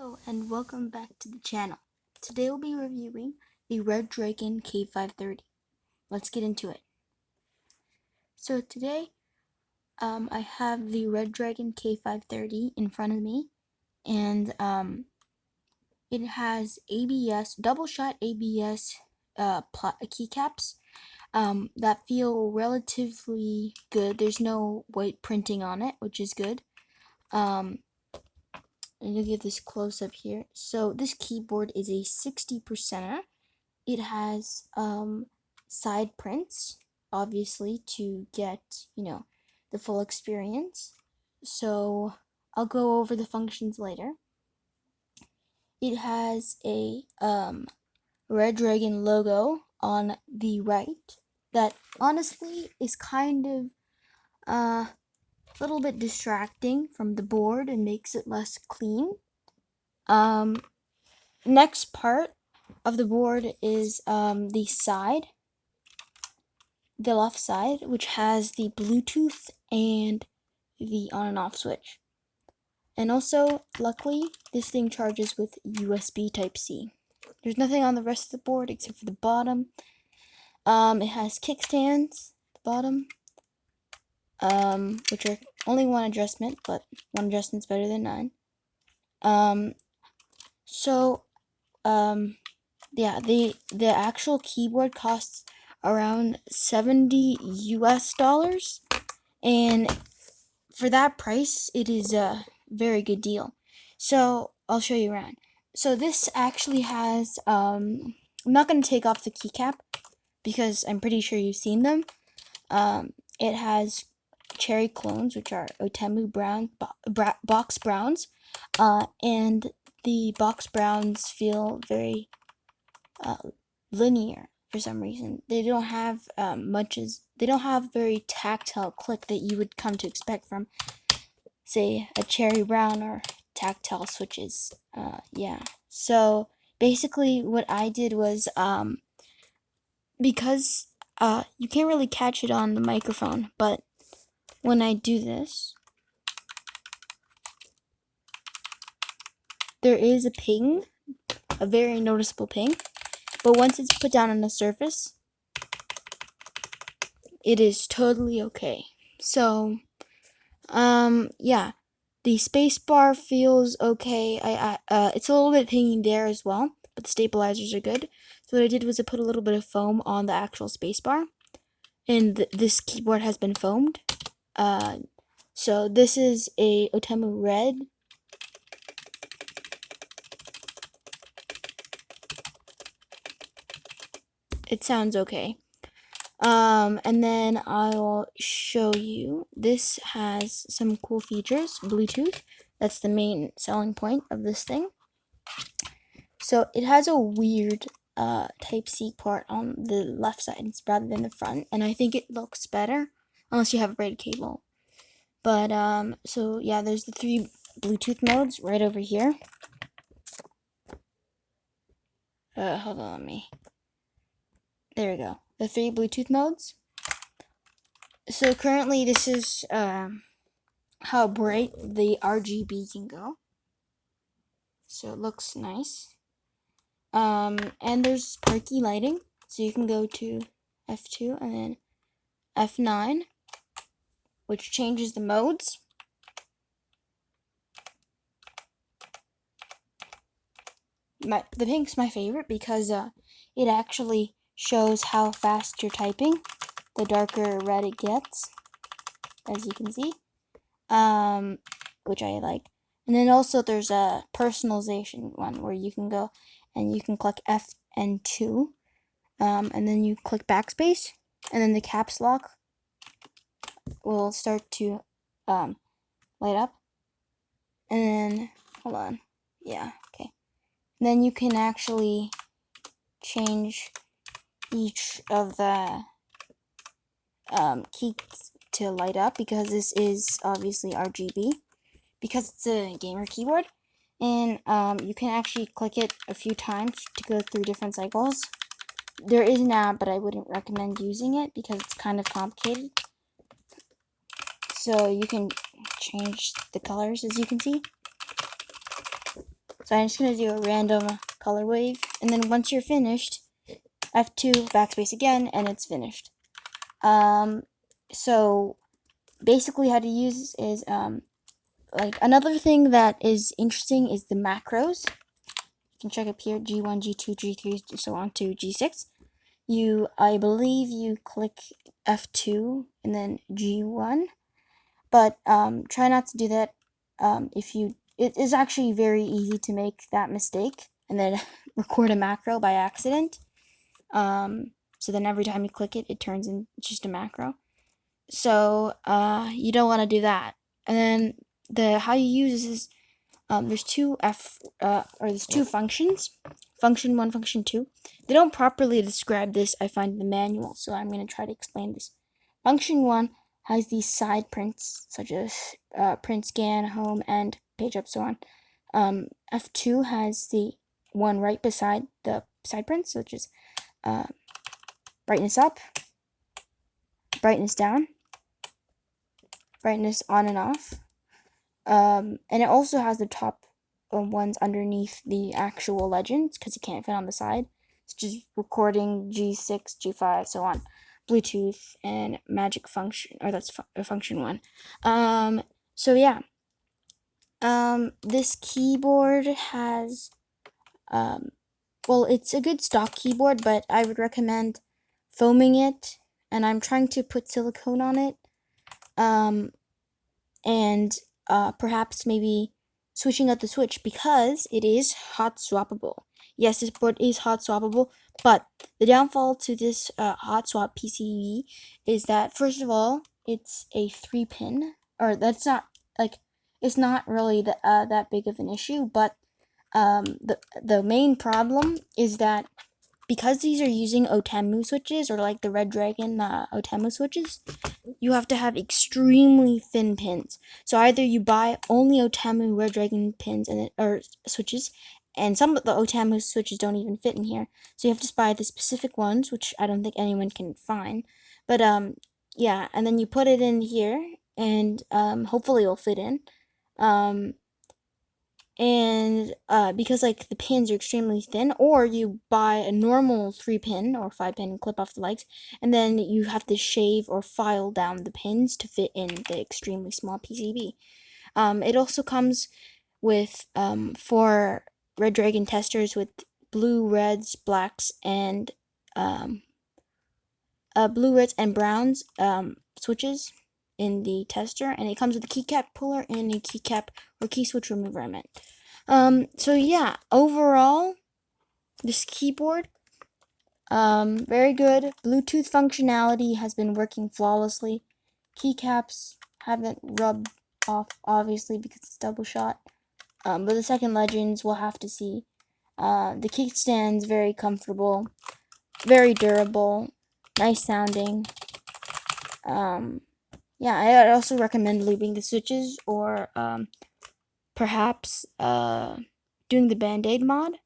Hello and welcome back to the channel. Today we'll be reviewing the Redragon k530. Let's get into it. So today I have the Redragon k530 in front of me, and it has ABS, double shot ABS keycaps that feel relatively good. There's no white printing on it, which is good. I'm gonna give this close up here. So this keyboard is a 60%er. It has side prints, obviously, to get, the full experience. So I'll go over the functions later. It has a Redragon logo on the right that honestly is kind of a little bit distracting from the board and makes it less clean. Next part of the board is the side, the left side, which has the Bluetooth and the on and off switch. And also, luckily, this thing charges with USB Type-C. There's nothing on the rest of the board except for the bottom. It has kickstands at the bottom, which are only one adjustment, but one adjustment's better than none. Yeah, the actual keyboard costs around $70 US, and for that price, it is a very good deal. So I'll show you around. So this actually has I'm not going to take off the keycap because I'm pretty sure you've seen them. It has cherry clones, which are Otemu brown box browns, and the box browns feel very linear for some reason. They don't have they don't have very tactile click that you would come to expect from, say, a cherry brown or tactile switches. Yeah. So basically, what I did was because you can't really catch it on the microphone, but when I do this, there is a ping, a very noticeable ping. But once it's put down on the surface, it is totally okay. So, yeah, the spacebar feels okay. It's a little bit pinging there as well, but the stabilizers are good. So what I did was I put a little bit of foam on the actual spacebar, and this keyboard has been foamed. So this is a Otemu Red. It sounds okay. And then I'll show you, this has some cool features. Bluetooth, that's the main selling point of this thing. So it has a weird Type-C port on the left side rather than the front, and I think it looks better unless you have a braided cable. But so yeah, there's the 3 Bluetooth modes right over here. Hold on, there we go. The 3 Bluetooth modes. So currently this is how bright the RGB can go. So it looks nice. And there's parky lighting, so you can go to F2 and then F9, which changes the modes. The pink's my favorite because it actually shows how fast you're typing. The darker red it gets, as you can see, which I like. And then also there's a personalization one where you can go and you can click F and 2, and then you click backspace, and then the caps lock will start to light up. And then, hold on, yeah, okay. And then you can actually change each of the keys to light up, because this is obviously RGB, because it's a gamer keyboard. And you can actually click it a few times to go through different cycles. There is an app, but I wouldn't recommend using it because it's kind of complicated. So you can change the colors, as you can see. So I'm just going to do a random color wave, and then once you're finished, F2, backspace again, and it's finished. So basically how to use this is, like, another thing that is interesting is the macros. You can check up here, G1, G2, G3, so on to G6. I believe you click F2 and then G1, but try not to do that. It is actually very easy to make that mistake and then record a macro by accident. So then every time you click it, it turns into just a macro. So you don't want to do that. And then how you use this is, there's two functions, function 1, function 2. They don't properly describe this, I find, in the manual, so I'm going to try to explain this. Function 1 has these side prints, such as print scan, home, end, page up, so on. F2 has the one right beside the side prints, which is brightness up, brightness down, brightness on and off. And it also has the top ones underneath the actual legends, because it can't fit on the side. It's just recording G6, G5, so on. Bluetooth and magic function, or that's function 1. So yeah. This keyboard has, well, it's a good stock keyboard, but I would recommend foaming it, and I'm trying to put silicone on it. And perhaps maybe switching out the switch, because it is hot swappable. Yes, this board is hot swappable, but the downfall to this hot swap PCB is that, first of all, it's a 3-pin, or that's not, like, it's not really that big of an issue, but the main problem is that because these are using Otemu switches, or like the Redragon Otemu switches, you have to have extremely thin pins. So either you buy only Otemu Redragon pins or switches, and some of the Otemu switches don't even fit in here. So you have to buy the specific ones, which I don't think anyone can find. But yeah, and then you put it in here, and hopefully it'll fit in. And because like the pins are extremely thin, or you buy a normal 3-pin or 5-pin and clip off the legs, and then you have to shave or file down the pins to fit in the extremely small PCB. It also comes with 4 Redragon testers with blue, reds, blacks, and blue, reds, and browns switches in the tester, and it comes with a keycap puller and a keycap or key switch remover, I meant. So yeah, overall, this keyboard, very good. Bluetooth functionality has been working flawlessly. Keycaps haven't rubbed off, obviously, because it's double shot. But the second Legends, we'll have to see. The kickstand's very comfortable, very durable, nice sounding. Yeah, I'd also recommend lubing the switches, or perhaps doing the Band-Aid mod.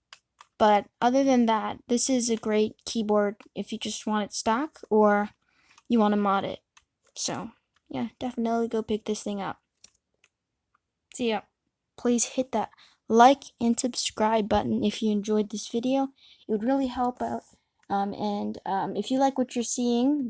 But other than that, this is a great keyboard if you just want it stock or you want to mod it. So yeah, definitely go pick this thing up. So yeah, please hit that like and subscribe button if you enjoyed this video. It would really help out. And if you like what you're seeing,